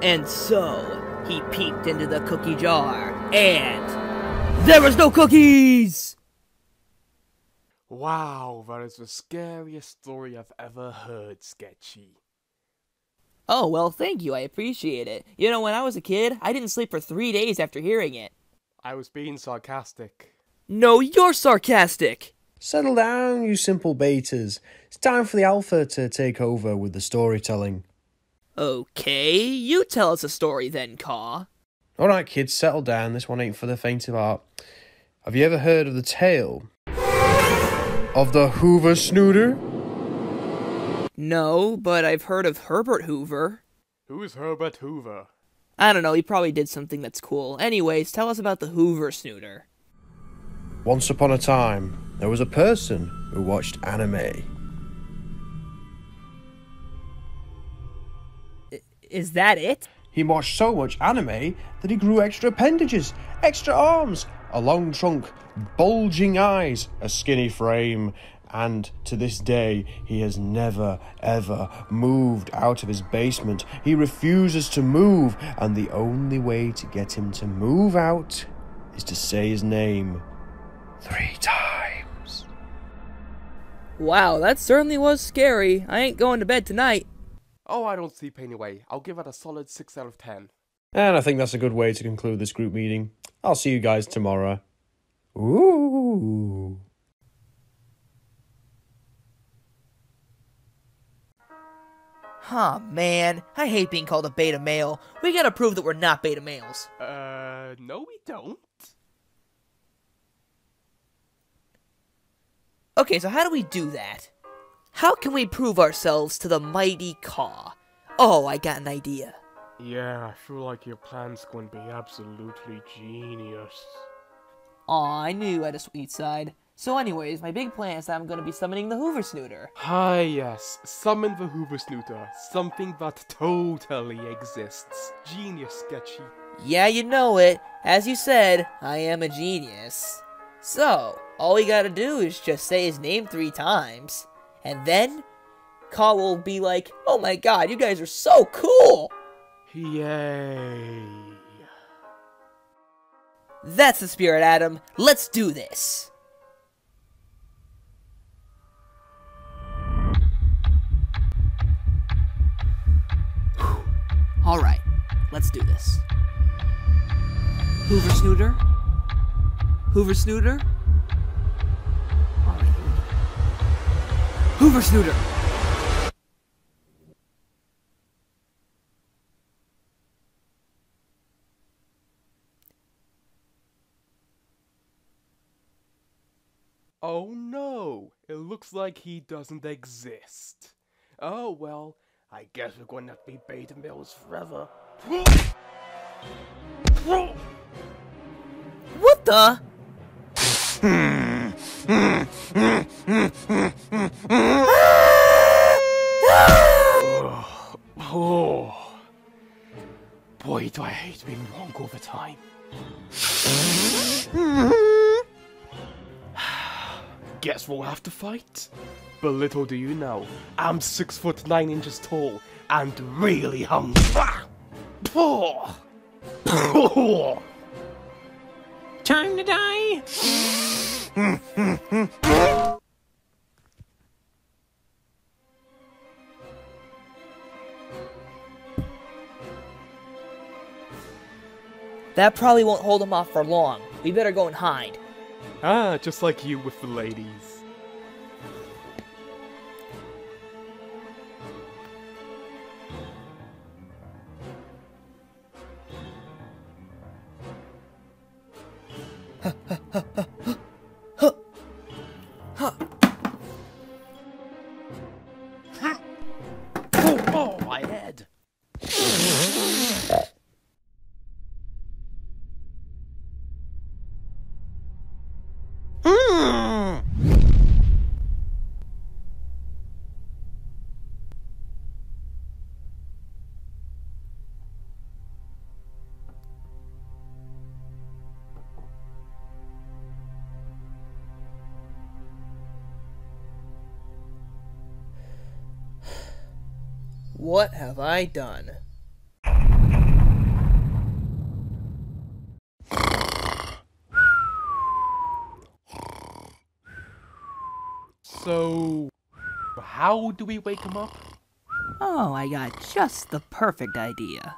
And so, he peeked into the cookie jar, and there was no cookies! Wow, that is the scariest story I've ever heard, Sketchy. Oh, well, thank you, I appreciate it. You know, when I was a kid, I didn't sleep for 3 days after hearing it. I was being sarcastic. No, you're sarcastic! Settle down, you simple betas. It's time for the alpha to take over with the storytelling. Okay, you tell us a story then, Caw. Alright kids, settle down, this one ain't for the faint of heart. Have you ever heard of the tale of the Hoover Snooter? No, but I've heard of Herbert Hoover. Who's Herbert Hoover? I don't know, he probably did something that's cool. Anyways, tell us about the Hoover Snooter. Once upon a time, there was a person who watched anime. Is that it? He watched so much anime that he grew extra appendages, extra arms, a long trunk, bulging eyes, a skinny frame, and to this day he has never ever moved out of his basement. He refuses to move, and the only way to get him to move out is to say his name 3 times. Wow, that certainly was scary. I ain't going to bed tonight. Oh, I don't sleep anyway. I'll give it a solid 6 out of 10. And I think that's a good way to conclude this group meeting. I'll see you guys tomorrow. Ooh. Huh, man. I hate being called a beta male. We gotta prove that we're not beta males. No we don't. Okay, so how do we do that? How can we prove ourselves to the mighty Caw? Oh, I got an idea. Yeah, I feel like your plan's going to be absolutely genius. Aw, I knew you had a sweet side. So anyways, my big plan is that I'm gonna be summoning the Hoover Snooter. Hi, yes. Summon the Hoover Snooter. Something that totally exists. Genius, Sketchy. Yeah, you know it. As you said, I am a genius. So, all we gotta do is just say his name 3 times. And then, Caw will be like, oh my god, you guys are so cool! Yay. That's the spirit, Adam. Let's do this. Alright, let's do this. Hoover Snooter? Hoover Snooter? Alright, here we go. Hoover Snooter! Oh no, it looks like he doesn't exist. Oh well, I guess we're going to be beta males forever. What the? Oh, boy, do I hate being wrong all the time. Guess we'll have to fight. But little do you know, I'm 6'9" tall and really hungry. Time to die! That probably won't hold him off for long. We better go and hide. Ah, just like you with the ladies. Oh, my head. What have I done? So, how do we wake him up? Oh, I got just the perfect idea.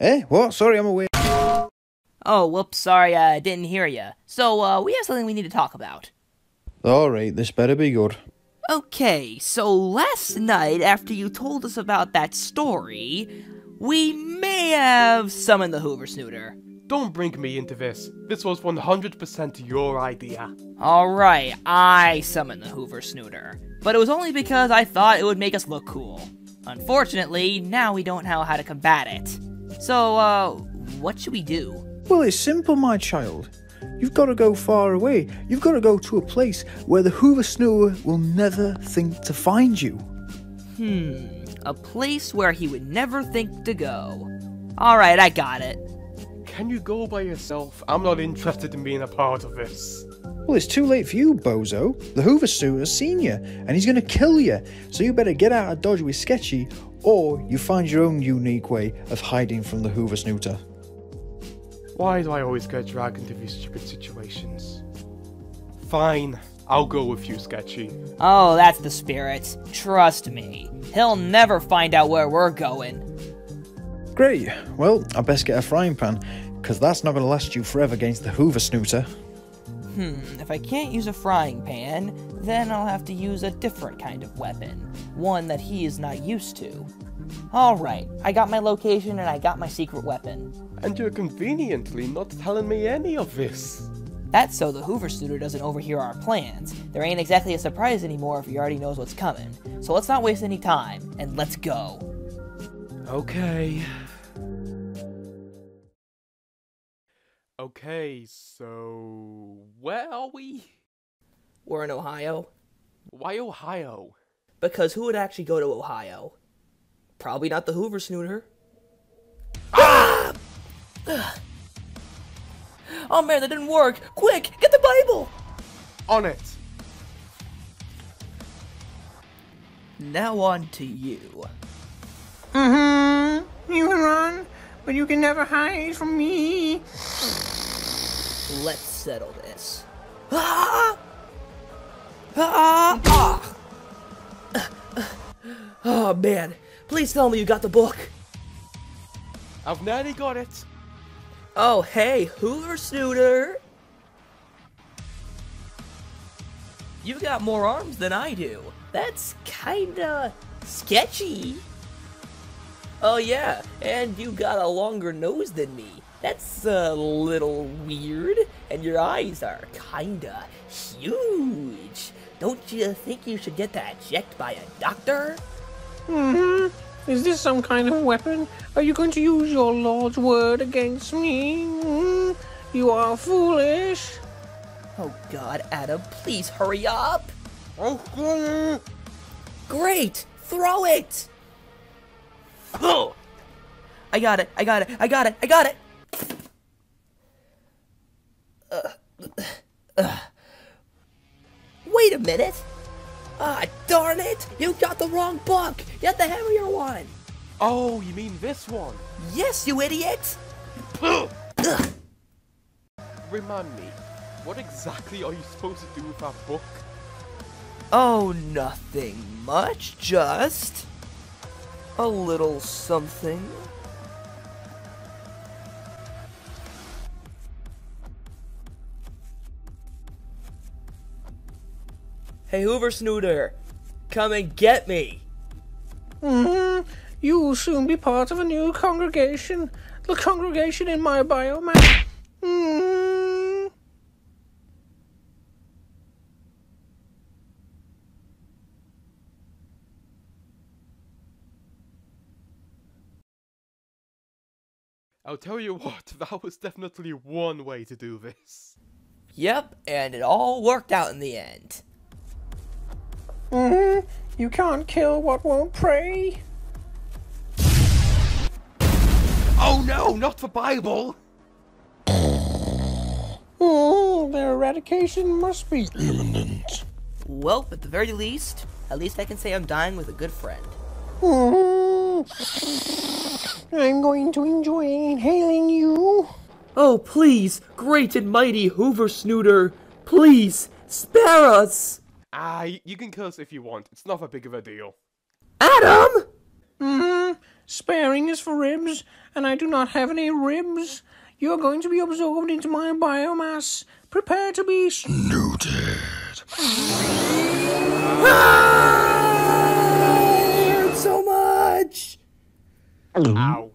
Eh? What? Sorry, I'm away. Oh, whoops, sorry, I didn't hear ya. So, we have something we need to talk about. Alright, this better be good. Okay, so last night, after you told us about that story, we may have summoned the Hoover Snooter. Don't bring me into this. This was 100% your idea. Alright, I summoned the Hoover Snooter. But it was only because I thought it would make us look cool. Unfortunately, now we don't know how to combat it. So, what should we do? Well, it's simple, my child. You've got to go far away. You've got to go to a place where the Hoover Snooter will never think to find you. A place where he would never think to go. Alright, I got it. Can you go by yourself? I'm not interested in being a part of this. Well, it's too late for you, bozo. The Hoover Snooter's seen you, and he's going to kill you. So you better get out of Dodge with Sketchy, or you find your own unique way of hiding from the Hoover Snooter. Why do I always get dragged into these stupid situations? Fine, I'll go with you, Sketchy. Oh, that's the spirit. Trust me. He'll never find out where we're going. Great. Well, I best get a frying pan, because that's not going to last you forever against the Hoover Snooter. If I can't use a frying pan, then I'll have to use a different kind of weapon. One that he is not used to. Alright, I got my location and I got my secret weapon. And you're conveniently not telling me any of this. That's so the Hoover Snooter doesn't overhear our plans. There ain't exactly a surprise anymore if he already knows what's coming. So let's not waste any time, and let's go. Okay. Okay, so where are we? We're in Ohio. Why Ohio? Because who would actually go to Ohio? Probably not the Hoover Snooter. Ah! Oh man, that didn't work! Quick, get the Bible! On it! Now on to you. You can run, but you can never hide from me. Let's settle this. Ah! Ah! Ah! Oh man, please tell me you got the book. I've nearly got it. Oh hey, Hoover Snooter. You got more arms than I do. That's kinda sketchy. Oh yeah, and you got a longer nose than me. That's a little weird. And your eyes are kinda huge. Don't you think you should get that checked by a doctor? Is this some kind of weapon? Are you going to use your Lord's word against me? You are foolish. Oh god, Adam, please hurry up. Okay. Great, throw it. Oh! I got it, I got it, I got it, I got it! Wait a minute! Ah, darn it! You got the wrong book! Get the heavier one! Oh, you mean this one? Yes, you idiot! Remind me, what exactly are you supposed to do with that book? Oh, nothing much, just a little something. Hey, Hoover Snooter, come and get me. You will soon be part of a new congregation. The congregation in my biomass. I'll tell you what, that was definitely one way to do this. Yep, and it all worked out in the end. You can't kill what won't pray. Oh no, not the Bible! Their eradication must be imminent. Well, at the very least, at least I can say I'm dying with a good friend. I'm going to enjoy inhaling you. Oh, please, great and mighty Hoover Snooter, please, spare us! You can curse if you want. It's not that big of a deal. Adam! Sparing is for ribs, and I do not have any ribs. You're going to be absorbed into my biomass. Prepare to be snooted. Ah! It hurts so much! Ow.